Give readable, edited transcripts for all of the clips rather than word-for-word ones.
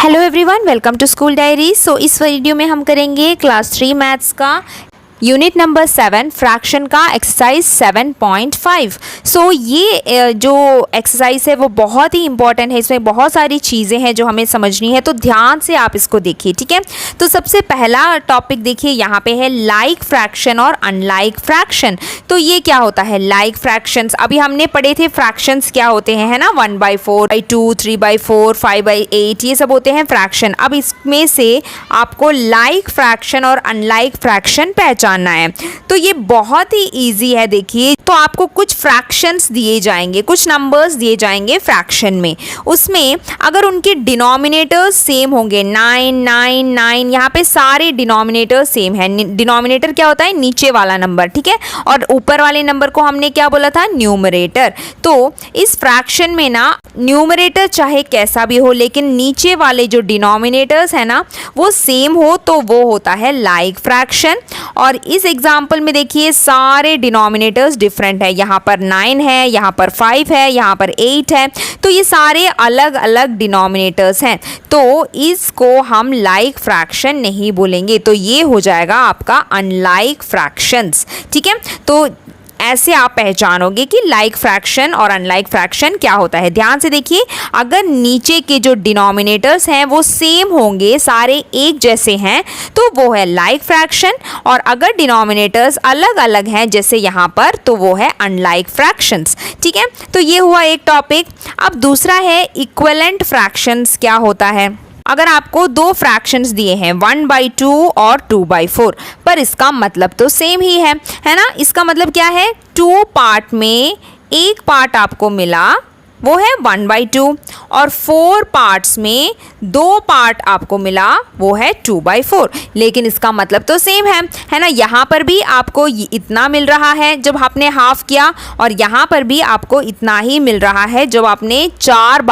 Hello everyone, welcome to school diary. So इस video में हम करेंगे क्लास 3 मैथ्स का यूनिट नंबर 7 फ्रैक्शन का एक्सरसाइज 7.5। सो ये जो एक्सरसाइज है वो बहुत ही इंपॉर्टेंट है। इसमें बहुत सारी चीज़ें हैं जो हमें समझनी है, तो ध्यान से आप इसको देखिए, ठीक है। तो सबसे पहला टॉपिक देखिए, यहाँ पे है लाइक फ्रैक्शन और अनलाइक फ्रैक्शन। तो ये क्या होता है लाइक फ्रैक्शंस? अभी हमने पढ़े थे फ्रैक्शंस क्या होते हैं, है ना, 1/4/2, 3/4, 5/8, ये सब होते हैं फ्रैक्शन। अब इसमें से आपको लाइक फ्रैक्शन और अनलाइक फ्रैक्शन पहचानना है। तो ये बहुत ही इजी है। देखिए, तो आपको कुछ फ्रैक्शंस दिए जाएंगे, कुछ नंबर्स दिए जाएंगे फ्रैक्शन में। उसमें अगर उनके डिनोमिनेटर्स सेम होंगे, 9 9 9, यहाँ पे सारे डिनोमिनेटर सेम है। डिनोमिनेटर क्या होता है? नीचे वाला नंबर, ठीक है। और ऊपर वाले नंबर को हमने क्या बोला था? न्यूमरेटर। तो इस फ्रैक्शन में ना न्यूमरेटर चाहे कैसा भी हो, लेकिन नीचे वाले जो डिनोमिनेटर्स है ना वो सेम हो, तो वो होता है लाइक फ्रैक्शन। और इस एग्जाम्पल में देखिए सारे डिनोमिनेटर्स डिफरेंट है। यहाँ पर 9 है, यहाँ पर 5 है, यहाँ पर 8 है। तो ये सारे अलग अलग डिनोमिनेटर्स हैं, तो इसको हम लाइक फ्रैक्शन नहीं बोलेंगे। तो ये हो जाएगा आपका अनलाइक फ्रैक्शंस, ठीक है। तो ऐसे आप पहचानोगे कि लाइक फ्रैक्शन और अनलाइक फ्रैक्शन क्या होता है। ध्यान से देखिए, अगर नीचे के जो डिनोमिनेटर्स हैं वो सेम होंगे, सारे एक जैसे हैं, तो वो है लाइक फ्रैक्शन। और अगर डिनोमिनेटर्स अलग अलग हैं जैसे यहाँ पर, तो वो है अनलाइक फ्रैक्शंस, ठीक है। तो ये हुआ एक टॉपिक। अब दूसरा है इक्विवेलेंट फ्रैक्शंस क्या होता है। अगर आपको दो फ्रैक्शंस दिए हैं 1/2 और 2/4, पर इसका मतलब तो सेम ही है ना। इसका मतलब क्या है? 2 पार्ट में एक पार्ट आपको मिला, वो है 1/2, और 4 पार्ट्स में 2 पार्ट आपको मिला, वो है 2/4। लेकिन इसका मतलब तो सेम है ना। यहाँ पर भी आपको इतना मिल रहा है जब आपने हाफ किया, और यहाँ पर भी आपको इतना ही मिल रहा है जब आपने 4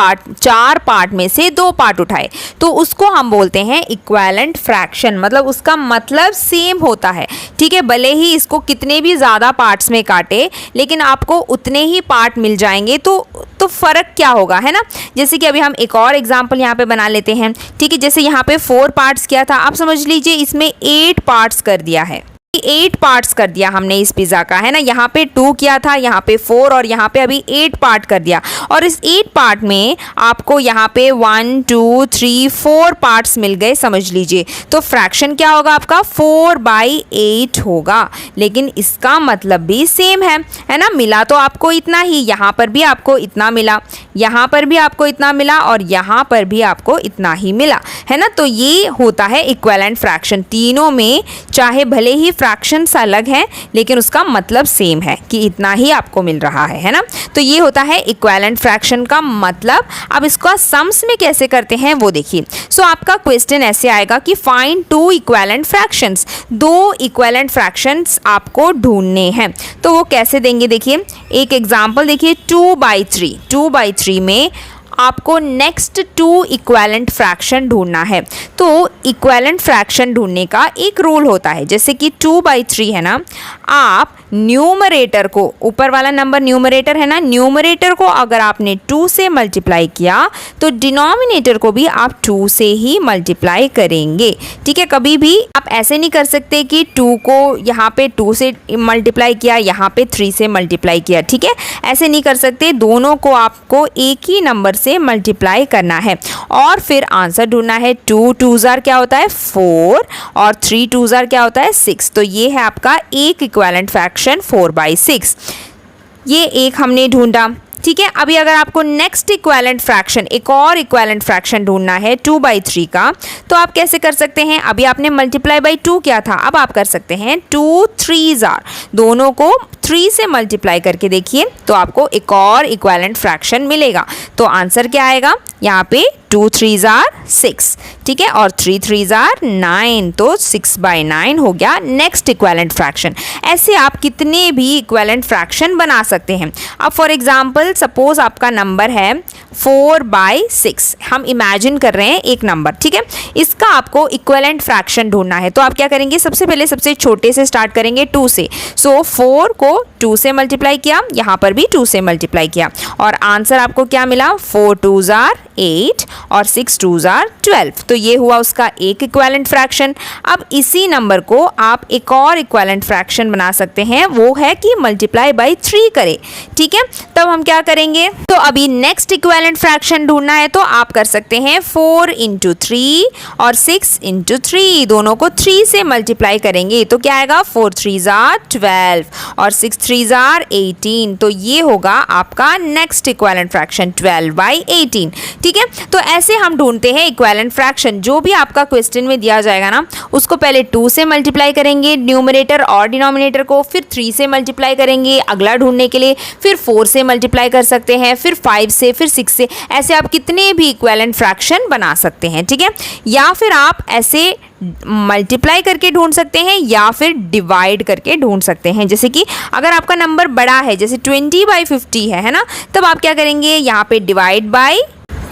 पार्ट में से 2 पार्ट उठाए। तो उसको हम बोलते हैं इक्विवेलेंट फ्रैक्शन, मतलब उसका मतलब सेम होता है, ठीक है। भले ही इसको कितने भी ज़्यादा पार्ट्स में काटे, लेकिन आपको उतने ही पार्ट मिल जाएंगे। तो फ़र्क क्या होगा, है ना। जैसे कि अभी हम एक और एग्जांपल यहाँ पे बना लेते हैं, ठीक है। जैसे यहाँ पे 4 पार्ट्स किया था, आप समझ लीजिए इसमें 8 पार्ट्स कर दिया है। 8 पार्ट्स कर दिया हमने इस पिज़्ज़ा का, है ना। यहाँ पे 2 किया था, यहाँ पे 4, और यहाँ पे अभी 8 पार्ट कर दिया। और इस 8 पार्ट में आपको यहाँ पे 1 2 3 4 पार्ट्स मिल गए, समझ लीजिए। तो फ्रैक्शन क्या होगा आपका? 4/8 होगा। लेकिन इसका मतलब भी सेम है ना। मिला तो आपको इतना ही, यहाँ पर भी आपको इतना मिला, यहाँ पर भी आपको इतना मिला, और यहाँ पर भी आपको इतना ही मिला, है ना। तो ये होता है इक्विवेलेंट फ्रैक्शन। तीनों में चाहे भले ही फ्रैक्शंस अलग हैं, लेकिन उसका मतलब सेम है कि इतना ही आपको मिल रहा है ना। तो ये होता है इक्विवेलेंट फ्रैक्शन का मतलब। अब इसका सम्स में कैसे करते हैं वो देखिए। सो आपका क्वेश्चन ऐसे आएगा कि find 2 equivalent fractions. 2 equivalent fractions आपको ढूंढने हैं। तो वो कैसे देंगे देखिए, एक एग्जाम्पल देखिए। 2/3 में आपको नेक्स्ट 2 इक्विवेलेंट फ्रैक्शन ढूंढना है। तो इक्विवेलेंट फ्रैक्शन ढूंढने का एक रूल होता है। जैसे कि 2/3 है ना, आप न्यूमरेटर को, ऊपर वाला नंबर न्यूमरेटर है ना, न्यूमरेटर को अगर आपने 2 से मल्टीप्लाई किया, तो डिनोमिनेटर को भी आप 2 से ही मल्टीप्लाई करेंगे, ठीक है। कभी भी आप ऐसे नहीं कर सकते कि 2 को यहाँ पे 2 से मल्टीप्लाई किया, यहाँ पे 3 से मल्टीप्लाई किया, ठीक है। ऐसे नहीं कर सकते। दोनों को आपको एक ही नंबर से मल्टीप्लाई करना है, और फिर आंसर ढूंढना है। 2 2s क्या होता है? 4, और 3 2s क्या होता है? 6। तो ये है आपका एक इक्विवेलेंट फ्रैक्शन 4/6। ये एक हमने ढूंढा, ठीक है। अभी अगर आपको नेक्स्ट इक्विवेलेंट फ्रैक्शन, एक और इक्विवेलेंट फ्रैक्शन ढूंढना है 2/3 का, तो आप कैसे कर सकते हैं? अभी आपने मल्टीप्लाई बाई 2 किया था, अब आप कर सकते हैं 2 3s, दोनों को 3 से मल्टीप्लाई करके देखिए, तो आपको एक और इक्विवेलेंट फ्रैक्शन मिलेगा। तो आंसर क्या आएगा? यहाँ पे 2 3s 6, ठीक है, और 3 3s 9, तो 6/9 हो गया नेक्स्ट इक्विवेलेंट फ्रैक्शन। ऐसे आप कितने भी इक्विवेलेंट फ्रैक्शन बना सकते हैं। अब फॉर एग्जांपल सपोज आपका नंबर है 4/6, हम इमेजिन कर रहे हैं एक नंबर, ठीक है। इसका आपको इक्विवेलेंट फ्रैक्शन ढूंढना है। तो आप क्या करेंगे? सबसे पहले सबसे छोटे से स्टार्ट करेंगे, 2 से। सो 4 को 2 से मल्टीप्लाई किया, यहाँ पर भी 2 से मल्टीप्लाई किया, और आंसर आपको क्या मिला? 4 2s 8, और 6 2s are 12। तो ये हुआ उसका एक इक्विवेलेंट फ्रैक्शन। अब इसी नंबर को आप एक और इक्विवेलेंट फ्रैक्शन बना सकते हैं, वो है कि मल्टीप्लाई बाई 3 करें। ठीक है, तब हम क्या करेंगे, तो अभी नेक्स्ट इक्विवेलेंट फ्रैक्शन ढूंढना है तो आप कर सकते हैं 4 × 3 और 6 × 3, दोनों को 3 से मल्टीप्लाई करेंगे तो क्या आएगा, 4 3s are 12 और 6 3s are 18। तो ये होगा आपका नेक्स्ट इक्विवेलेंट फ्रैक्शन 12/18। ठीक है, तो ऐसे हम ढूंढते हैं इक्विवेलेंट फ्रैक्शन। जो भी आपका क्वेश्चन में दिया जाएगा ना, उसको पहले 2 से मल्टीप्लाई करेंगे न्यूमरेटर और डिनोमिनेटर को, फिर 3 से मल्टीप्लाई करेंगे अगला ढूंढने के लिए, फिर 4 से मल्टीप्लाई कर सकते हैं, फिर 5 से, फिर 6 से। ऐसे आप कितने भी इक्विवेलेंट फ्रैक्शन बना सकते हैं। ठीक है, या फिर आप ऐसे मल्टीप्लाई करके ढूंढ सकते हैं या फिर डिवाइड करके ढूंढ सकते हैं। जैसे कि अगर आपका नंबर बड़ा है, जैसे 20/50 है ना, तब आप क्या करेंगे, यहाँ पे डिवाइड बाई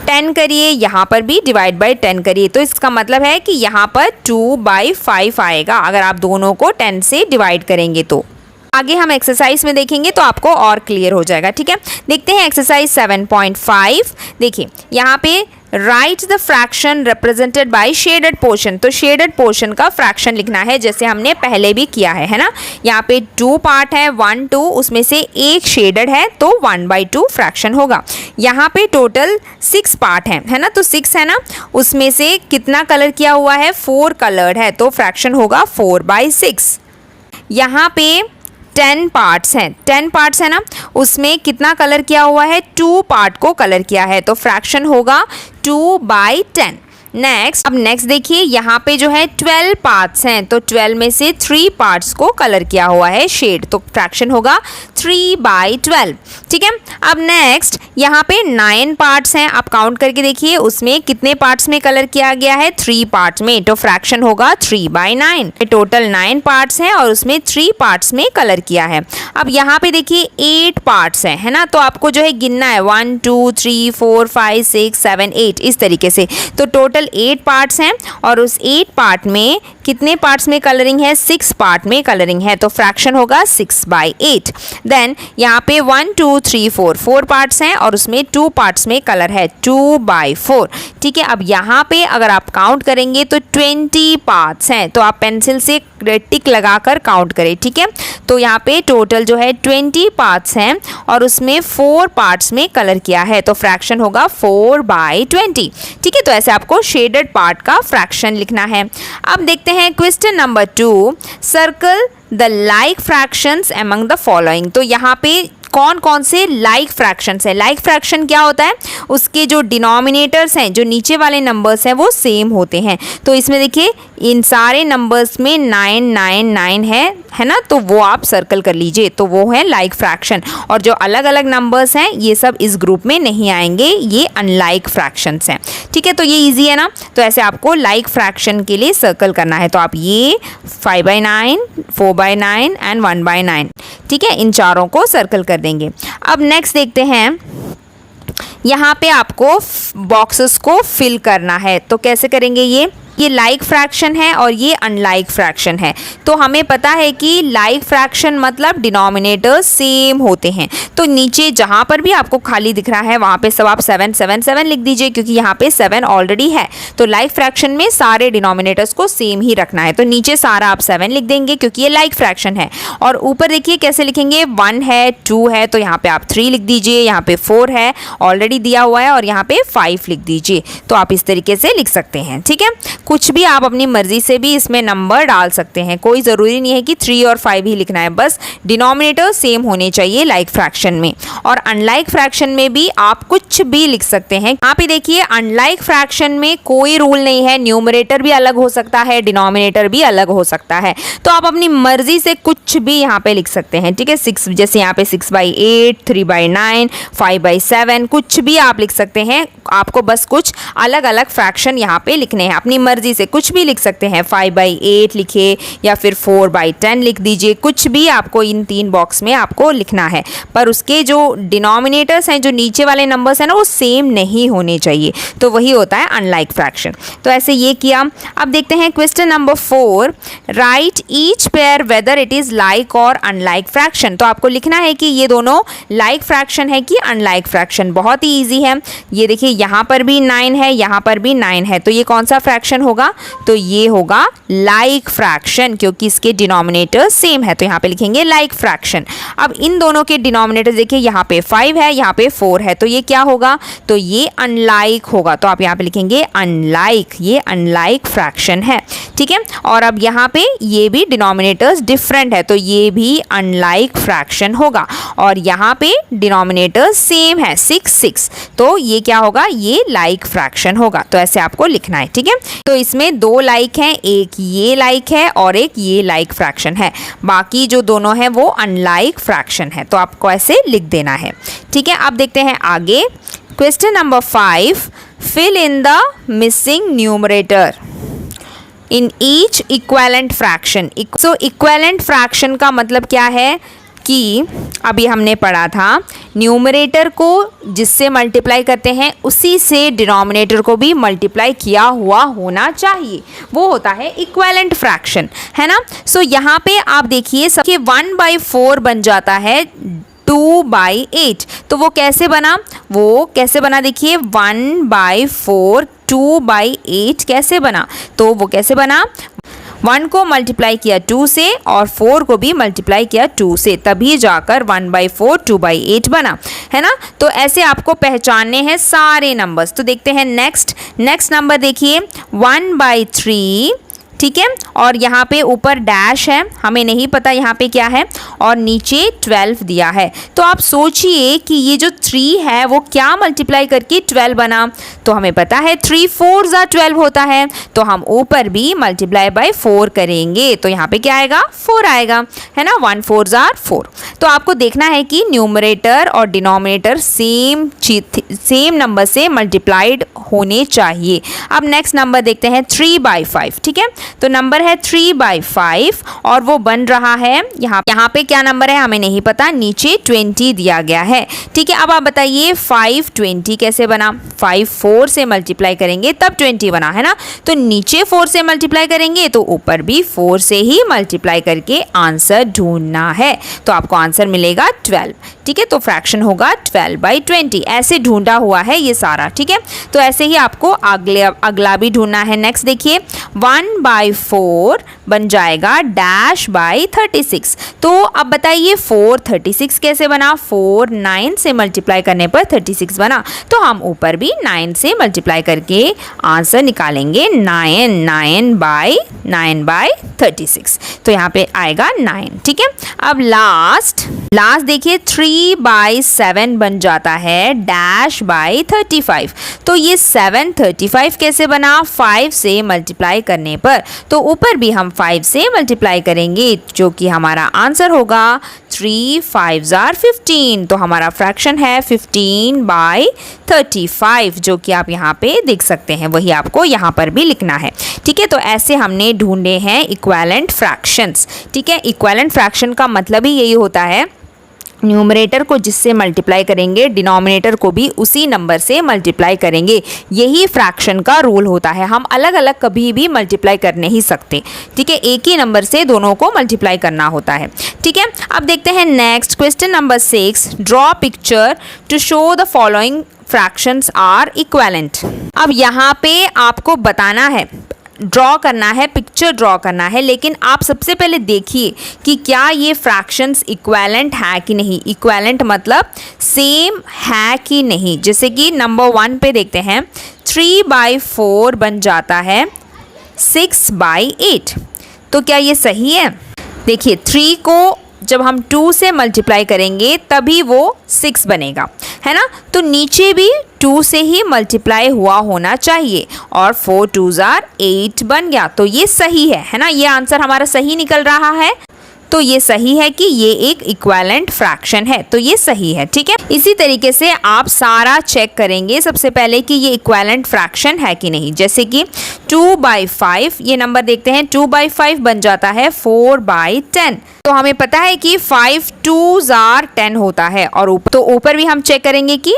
10 करिए, यहाँ पर भी डिवाइड बाई 10 करिए। तो इसका मतलब है कि यहाँ पर 2/5 आएगा अगर आप दोनों को 10 से डिवाइड करेंगे। तो आगे हम एक्सरसाइज में देखेंगे तो आपको और क्लियर हो जाएगा। ठीक है, देखते हैं एक्सरसाइज 7.5। देखिए यहाँ पे right the fraction represented by shaded portion. तो शेडेड पोर्शन का फ्रैक्शन लिखना है जैसे हमने पहले भी किया है ना। यहाँ पे 2 पार्ट है, 1 2, उसमें से एक शेडेड है तो 1/2 फ्रैक्शन होगा। यहाँ पे टोटल 6 पार्ट है ना, तो 6 है ना, उसमें से कितना कलर किया हुआ है, 4 कलर्ड है तो फ्रैक्शन होगा 4/6। यहाँ पे 10 पार्ट्स हैं, 10 पार्ट्स है ना, उसमें कितना कलर किया हुआ है, 2 पार्ट को कलर किया है तो फ्रैक्शन होगा 2/10। नेक्स्ट, अब नेक्स्ट देखिए यहाँ पे जो है 12 पार्ट्स हैं तो 12 में से 3 पार्ट्स को कलर किया हुआ है शेड, तो फ्रैक्शन होगा 3/12। ठीक है, अब नेक्स्ट यहाँ पे 9 पार्ट्स हैं, आप काउंट करके देखिए उसमें कितने पार्ट्स में कलर किया गया है, 3 पार्ट्स में, तो फ्रैक्शन होगा 3/9। टोटल 9 पार्ट्स हैं और उसमें 3 पार्ट्स में कलर किया है। अब यहाँ पे देखिए 8 पार्ट्स हैं, है ना, तो आपको जो है गिनना है 1 2 3 4 5 6 7 8 इस तरीके से। तो टोटल 8 पार्ट्स हैं और उस 8 पार्ट में कितने पार्ट्स में कलरिंग है, 6 पार्ट में कलरिंग है तो फ्रैक्शन होगा 6/8। देन यहाँ पे 1 2 3 4 पार्ट्स हैं और उसमें 2 पार्ट्स में कलर है 2/4। ठीक है, अब यहाँ पे अगर आप काउंट करेंगे तो 20 पार्ट्स हैं, तो आप पेंसिल से टिक लगाकर काउंट करें। ठीक है, तो यहाँ पे टोटल जो है 20 पार्ट्स हैं और उसमें 4 पार्ट्स में कलर किया है तो फ्रैक्शन होगा 4/20। ठीक है, तो ऐसे आपको शेडेड पार्ट का फ्रैक्शन लिखना है। अब देखते हैं question number 2, circle the like fractions among the following. तो यहाँ पे कौन कौन से लाइक फ्रैक्शंस है। लाइक फ्रैक्शन क्या होता है, उसके जो डिनोमिनेटर्स हैं, जो नीचे वाले नंबर्स हैं वो सेम होते हैं। तो इसमें देखिए इन सारे नंबर्स में 9 9 9 है ना, तो वो आप सर्कल कर लीजिए, तो वो है लाइक फ्रैक्शन। और जो अलग अलग नंबर्स हैं ये सब इस ग्रुप में नहीं आएंगे, ये अनलाइक फ्रैक्शंस हैं। ठीक है, तो ये ईजी है ना, तो ऐसे आपको लाइक फ्रैक्शन के लिए सर्कल करना है। तो आप ये 5/9 4/9 एंड 1/9, ठीक है, इन चारों को सर्कल कर देंगे। अब नेक्स्ट देखते हैं, यहाँ पे आपको बॉक्सेस को फिल करना है, तो कैसे करेंगे, ये लाइक फ्रैक्शन है और ये अनलाइक फ्रैक्शन है। तो हमें पता है कि लाइक फ्रैक्शन मतलब डिनोमिनेटर सेम होते हैं, तो नीचे जहाँ पर भी आपको खाली दिख रहा है वहाँ पे सब आप 7 7 7 लिख दीजिए, क्योंकि यहाँ पे 7 ऑलरेडी है। तो लाइक फ्रैक्शन में सारे डिनोमिनेटर्स को सेम ही रखना है, तो नीचे सारा आप 7 लिख देंगे क्योंकि ये लाइक फ्रैक्शन है। और ऊपर देखिए कैसे लिखेंगे, 1 है 2 है तो यहाँ पे आप 3 लिख दीजिए, यहाँ पे 4 है ऑलरेडी दिया हुआ है और यहाँ पे 5 लिख दीजिए। तो आप इस तरीके से लिख सकते हैं। ठीक है, कुछ भी आप अपनी मर्जी से भी इसमें नंबर डाल सकते हैं, कोई ज़रूरी नहीं है कि 3 और 5 ही लिखना है, बस डिनोमिनेटर सेम होने चाहिए लाइक फ्रैक्शन में। और अनलाइक फ्रैक्शन में भी आप कुछ भी लिख सकते हैं। यहाँ पे देखिए अनलाइक फ्रैक्शन में कोई रूल नहीं है, न्यूमरेटर भी अलग हो सकता है, डिनोमिनेटर भी अलग हो सकता है, तो आप अपनी मर्जी से कुछ भी यहाँ पे लिख सकते हैं। ठीक है, 6 जैसे यहाँ पे 6/8 3/9 5/7 कुछ भी आप लिख सकते हैं, आपको बस कुछ अलग अलग फ्रैक्शन यहाँ पे लिखने हैं, अपनी मर्जी से कुछ भी लिख सकते हैं, 5/8 लिखे या फिर 4/10 लिख दीजिए, कुछ भी आपको इन 3 बॉक्स में आपको लिखना है, पर उसके जो डिनोमिनेटर्स हैं, जो नीचे वाले नंबर्स हैं ना, वो सेम नहीं होने चाहिए, तो वही होता है अनलाइक फ्रैक्शन। तो ऐसे ये किया। अब देखते हैं question number 4, right each pair whether it is like और अनलाइक फ्रैक्शन। तो आपको लिखना है कि ये दोनों लाइक फ्रैक्शन है कि अनलाइक फ्रैक्शन। बहुत ही ईजी है, ये देखिए यहाँ पर भी 9 है, यहाँ पर भी 9 है, तो ये कौन सा फ्रैक्शन होगा? तो ये होगा लाइक फ्रैक्शन, क्योंकि इसके डिनोमिनेटर सेम है, तो यहाँ पे लिखेंगे लाइक फ्रैक्शन। अब इन दोनों के डिनोमिनेटर देखिए, यहाँ पे 5 है, यहाँ पे 4 है, तो ये क्या होगा? तो ये अनलाइक होगा, तो आप यहाँ पे लिखेंगे अनलाइक, ये अनलाइक फ्रैक्शन है, ठीक है। और अब यहाँ पे ये भी डिनोमिनेटर्स डिफरेंट है, तो ये भी अनलाइक फ्रैक्शन होगा। और यहाँ पे डिनोमिनेटर्स सेम है, 6 6, तो ये क्या होगा? ये लाइक फ्रैक्शन होगा। तो ऐसे आपको लिखना है, ठीक है। तो इसमें 2 लाइक हैं, एक ये लाइक है और एक ये लाइक फ्रैक्शन है, बाकी जो दोनों हैं वो अनलाइक फ्रैक्शन है, तो आपको ऐसे लिख देना है, ठीक है। अब देखते हैं आगे question number 5, fill in the missing numerator in each equivalent fraction. So equivalent fraction का मतलब क्या है कि अभी हमने पढ़ा था, न्यूमरेटर को जिससे मल्टीप्लाई करते हैं उसी से डिनोमिनेटर को भी मल्टीप्लाई किया हुआ होना चाहिए, वो होता है इक्विवेलेंट फ्रैक्शन, है ना। सो यहाँ पे आप देखिए सबके 1/4 बन जाता है 2/8, तो वो कैसे बना? देखिए 1/4 2/8 कैसे बना? तो वो कैसे बना? 1 को मल्टीप्लाई किया 2 से और 4 को भी मल्टीप्लाई किया 2 से, तभी जाकर 1/4 2/8 बना, है ना। तो ऐसे आपको पहचानने हैं सारे नंबर्स। तो देखते हैं नेक्स्ट नंबर देखिए 1/3, ठीक है, और यहाँ पे ऊपर डैश है, हमें नहीं पता यहाँ पे क्या है, और नीचे 12 दिया है। तो आप सोचिए कि ये जो 3 है वो क्या मल्टीप्लाई करके 12 बना? तो हमें पता है 3 4 12 होता है, तो हम ऊपर भी मल्टीप्लाई बाय 4 करेंगे, तो यहाँ पे क्या आएगा? 4 आएगा, है ना। 1 4 4। तो आपको देखना है कि न्यूमरेटर और डिनोमिनेटर सेम नंबर से मल्टीप्लाइड होने चाहिए। अब नेक्स्ट नंबर देखते हैं 3/5, ठीक है। तो नंबर है 3/5 और वो बन रहा है यहाँ पे क्या नंबर है हमें नहीं पता, नीचे 20 दिया गया है, ठीक है। अब आप बताइए 520 कैसे बना? 5 4 से मल्टीप्लाई करेंगे तब 20 बना, है ना। तो नीचे 4 से मल्टीप्लाई करेंगे तो ऊपर भी 4 से ही मल्टीप्लाई करके आंसर ढूंढना है, तो आपको आंसर मिलेगा 12, ठीक है। तो फ्रैक्शन होगा 12/20, ऐसे ढूंढा हुआ है ये सारा, ठीक है। तो ऐसे ही आपको अगला भी ढूंढना है। नेक्स्ट देखिए 1/4 बन जाएगा -36। तो अब बताइए 4 36 कैसे बना? 4 9 से मल्टीप्लाई करने पर 36 बना, तो हम ऊपर भी 9 से मल्टीप्लाई करके आंसर निकालेंगे 9/36, तो यहाँ पे आएगा 9, ठीक है। अब लास्ट देखिए 3/7 बन जाता है -35। तो ये 735 कैसे बना? 5 से मल्टीप्लाई करने पर, तो ऊपर भी हम 5 से मल्टीप्लाई करेंगे, जो कि हमारा आंसर होगा 3 5 15। तो हमारा फ्रैक्शन है 15/35, जो कि आप यहाँ पे देख सकते हैं, वही आपको यहाँ पर भी लिखना है, ठीक है। तो ऐसे हमने ढूंढे हैं इक्विवेलेंट फ्रैक्शंस, ठीक है। इक्विवेलेंट फ्रैक्शन का मतलब ही यही होता है, न्यूमरेटर को जिससे मल्टीप्लाई करेंगे डिनोमिनेटर को भी उसी नंबर से मल्टीप्लाई करेंगे, यही फ्रैक्शन का रूल होता है। हम अलग अलग कभी भी मल्टीप्लाई कर नहीं सकते, ठीक है, एक ही नंबर से दोनों को मल्टीप्लाई करना होता है, ठीक है। अब देखते हैं next question number 6, draw picture to show the following fractions are equivalent. अब यहाँ पे आपको बताना है, ड्रॉ करना है, पिक्चर ड्रॉ करना है, लेकिन आप सबसे पहले देखिए कि क्या ये फ्रैक्शंस इक्विवेलेंट है कि नहीं। इक्विवेलेंट मतलब सेम है कि नहीं। जैसे कि नंबर 1 पे देखते हैं 3/4 बन जाता है 6/8, तो क्या ये सही है? देखिए 3 को जब हम 2 से मल्टीप्लाई करेंगे तभी वो 6 बनेगा, है ना। तो नीचे भी 2 से ही मल्टीप्लाई हुआ होना चाहिए और 4 2 8 बन गया, तो ये सही है ना। ये आंसर हमारा सही निकल रहा है। तो ये सही है कि ये एक इक्विवेलेंट फ्रैक्शन है, तो ये सही है। ठीक है, इसी तरीके से आप सारा चेक करेंगे सबसे पहले कि ये इक्विवेलेंट फ्रैक्शन है कि नहीं। जैसे कि 2/5, ये नंबर देखते हैं, 2/5 बन जाता है 4/10। तो हमें पता है कि 5 2s are 10 होता है, और ऊपर भी हम चेक करेंगे कि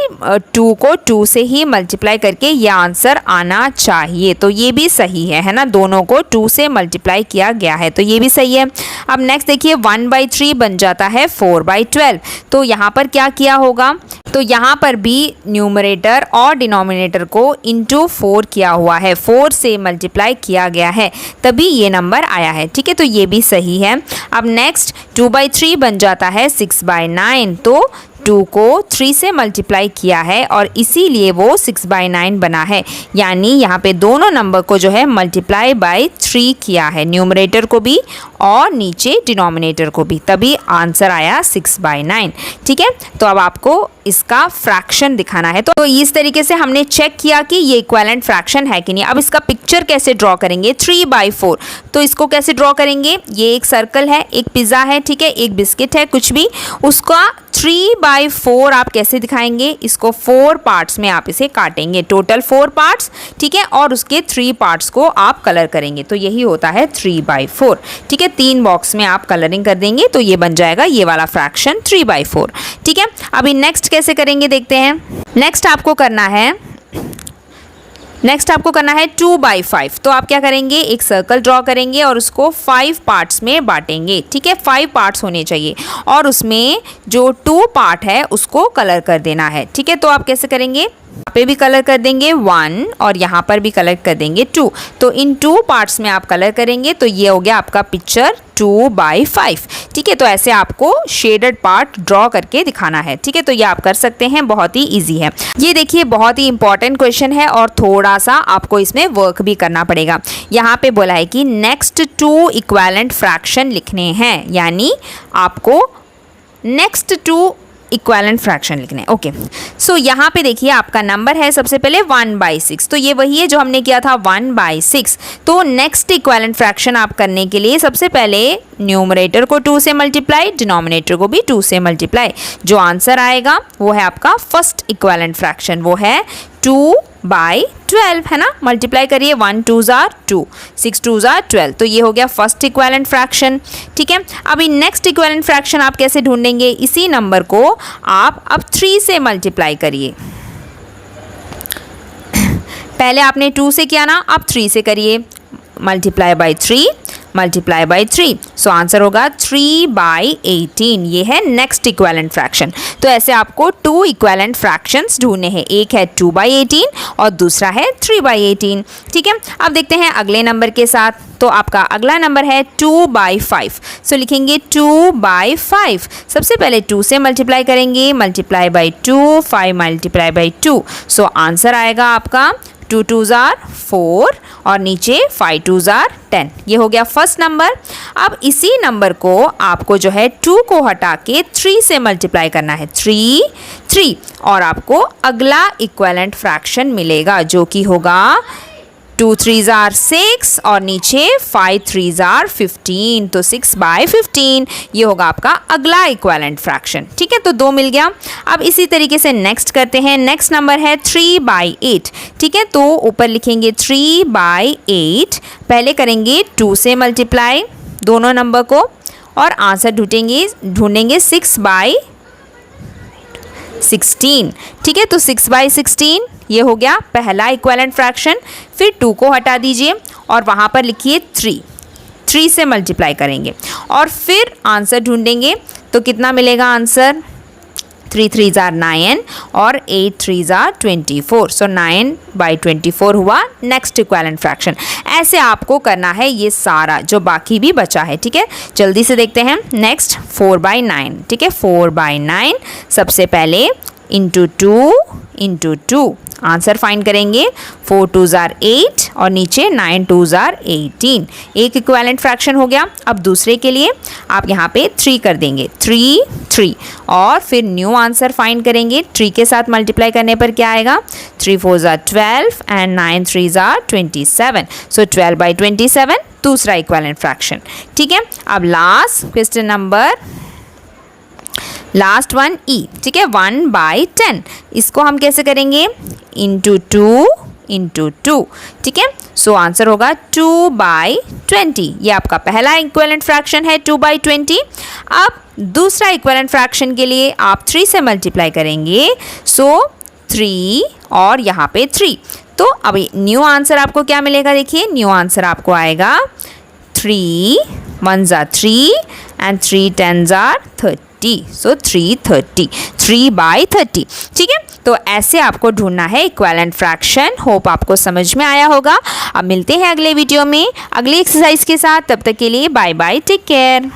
2 को 2 से ही मल्टीप्लाई करके ये आंसर आना चाहिए, तो ये भी सही है ना, दोनों को 2 से मल्टीप्लाई किया गया है, तो ये भी सही है। अब नेक्स्ट देखिए 1/3 बन जाता है 4/12। तो यहाँ पर क्या किया होगा, तो यहाँ पर भी न्यूमरेटर और डिनोमिनेटर को इंटू 4 किया हुआ है, 4 से मल्टीप्लाई किया गया है, तभी ये नंबर आया है। ठीक है, तो ये भी सही है। अब नेक्स्ट 2/3 बन जाता है 6/9, तो 2 को 3 से मल्टीप्लाई किया है और इसीलिए वो 6/9 बना है, यानी यहाँ पे दोनों नंबर को जो है मल्टीप्लाई बाय 3 किया है, न्यूमरेटर को भी और नीचे डिनोमिनेटर को भी, तभी आंसर आया 6/9। ठीक है, तो अब आपको इसका फ्रैक्शन दिखाना है। तो इस तरीके से हमने चेक किया कि ये इक्विवेलेंट फ्रैक्शन है कि नहीं। अब इसका पिक्चर कैसे ड्रॉ करेंगे, 3/4, तो इसको कैसे ड्रॉ करेंगे, ये एक सर्कल है, एक पिज़्ज़ा है, ठीक है, एक बिस्किट है, कुछ भी, उसका 3/4 आप कैसे दिखाएंगे, इसको 4 पार्ट्स में आप इसे काटेंगे, टोटल 4 पार्ट्स। ठीक है, और उसके 3 पार्ट्स को आप कलर करेंगे, तो यही होता है 3/4। ठीक है, 3 बॉक्स में आप कलरिंग कर देंगे तो ये बन जाएगा ये वाला फ्रैक्शन 3/4। ठीक है, अभी नेक्स्ट कैसे करेंगे देखते हैं। नेक्स्ट आपको करना है 2/5। तो आप क्या करेंगे, एक सर्कल ड्रॉ करेंगे और उसको 5 पार्ट्स में बांटेंगे। ठीक है, 5 पार्ट्स होने चाहिए और उसमें जो 2 पार्ट है उसको कलर कर देना है। ठीक है, तो आप कैसे करेंगे, यहाँ पे भी कलर कर देंगे 1 और यहाँ पर भी कलर कर देंगे 2। तो इन 2 पार्ट्स में आप कलर करेंगे तो ये हो गया आपका पिक्चर 2/5। ठीक है, तो ऐसे आपको शेडेड पार्ट ड्रॉ करके दिखाना है। ठीक है, तो ये आप कर सकते हैं, बहुत ही इजी है। ये देखिए बहुत ही इंपॉर्टेंट क्वेश्चन है और थोड़ा सा आपको इसमें वर्क भी करना पड़ेगा। यहाँ पे बोला है कि नेक्स्ट 2 इक्विवेलेंट फ्रैक्शन लिखने हैं, यानी आपको नेक्स्ट 2 इक्विवेलेंट फ्रैक्शन लिखने हैं। ओके, सो यहाँ पे देखिए आपका नंबर है सबसे पहले 1/6, तो ये वही है जो हमने किया था 1/6। तो नेक्स्ट इक्विवेलेंट फ्रैक्शन आप करने के लिए सबसे पहले न्यूमरेटर को 2 से मल्टीप्लाई, डिनोमिनेटर को भी 2 से मल्टीप्लाई, जो आंसर आएगा वो है आपका फर्स्ट इक्विवेलेंट फ्रैक्शन, वो है 2/12, है ना। मल्टीप्लाई करिए, 1 2s are 2, 6 2s are 12, तो ये हो गया फर्स्ट इक्विवेलेंट फ्रैक्शन। ठीक है, अभी नेक्स्ट इक्विवेलेंट फ्रैक्शन आप कैसे ढूंढेंगे, इसी नंबर को आप अब 3 से मल्टीप्लाई करिए। पहले आपने 2 से किया ना, अब 3 से करिए, multiply by 3, multiply by 3, so answer होगा 3/18। ये है नेक्स्ट इक्विवेलेंट फ्रैक्शन। तो ऐसे आपको 2 इक्विवेलेंट फ्रैक्शंस ढूंढने हैं, एक है 2/18 और दूसरा है 3/18। ठीक है, अब देखते हैं अगले नंबर के साथ। तो आपका अगला नंबर है 2/5, सो लिखेंगे 2/5। सबसे पहले 2 से मल्टीप्लाई करेंगे, multiply by 2, 5 multiply by 2, so answer आएगा आपका 2 2s are 4 और नीचे 5 2s are 10। ये हो गया फर्स्ट नंबर। अब इसी नंबर को आपको जो है 2 को हटा के 3 से मल्टीप्लाई करना है, 3 और आपको अगला इक्विवेलेंट फ्रैक्शन मिलेगा जो कि होगा 2 3s are 6 और नीचे 5 3s are 15, तो 6/15 ये होगा आपका अगला इक्विवेलेंट फ्रैक्शन। ठीक है, तो 2 मिल गया। अब इसी तरीके से नेक्स्ट करते हैं। नेक्स्ट नंबर है 3/8। ठीक है, तो ऊपर लिखेंगे 3/8, पहले करेंगे 2 से मल्टीप्लाई दोनों नंबर को और आंसर ढूंढेंगे 6/16। ठीक है, तो 6/16 ये हो गया पहला इक्विवेलेंट फ्रैक्शन। फिर 2 को हटा दीजिए और वहाँ पर लिखिए 3 से मल्टीप्लाई करेंगे और फिर आंसर ढूंढेंगे, तो कितना मिलेगा आंसर, 3 3s are 9 और 8 3s are 24, सो 9/24 हुआ नेक्स्ट इक्विवेलेंट फ्रैक्शन। ऐसे आपको करना है ये सारा जो बाकी भी बचा है। ठीक है, जल्दी से देखते हैं। नेक्स्ट 4/9। ठीक है, 4/9 सबसे पहले इंटू 2 आंसर फाइंड करेंगे, 4 2s are 8 और नीचे 9 2s are 18। एक इक्विवेलेंट फ्रैक्शन हो गया। अब दूसरे के लिए आप यहाँ पे 3 कर देंगे, 3 और फिर न्यू आंसर फाइंड करेंगे। 3 के साथ मल्टीप्लाई करने पर क्या आएगा, 3 4s are 12 and 9 3s are 27, सो 12/27 दूसरा इक्विवेलेंट फ्रैक्शन। ठीक है, अब last question number last one E. ठीक है, 1/10 इसको हम कैसे करेंगे, इंटू 2। ठीक है, सो आंसर होगा 2/20। ये आपका पहला इक्विवेलेंट फ्रैक्शन है 2/20। अब दूसरा इक्विवेलेंट फ्रैक्शन के लिए आप 3 से मल्टीप्लाई करेंगे, सो 3 और यहाँ पे 3। तो अभी न्यू आंसर आपको क्या मिलेगा, देखिए न्यू आंसर आपको आएगा 3 1s are 3 and 3 10s are 30। सो 330, 3/30। ठीक है, तो ऐसे आपको ढूंढना है इक्विवेलेंट फ्रैक्शन। होप आपको समझ में आया होगा। अब मिलते हैं अगले वीडियो में अगली एक्सरसाइज के साथ। तब तक के लिए बाय बाय, टेक केयर।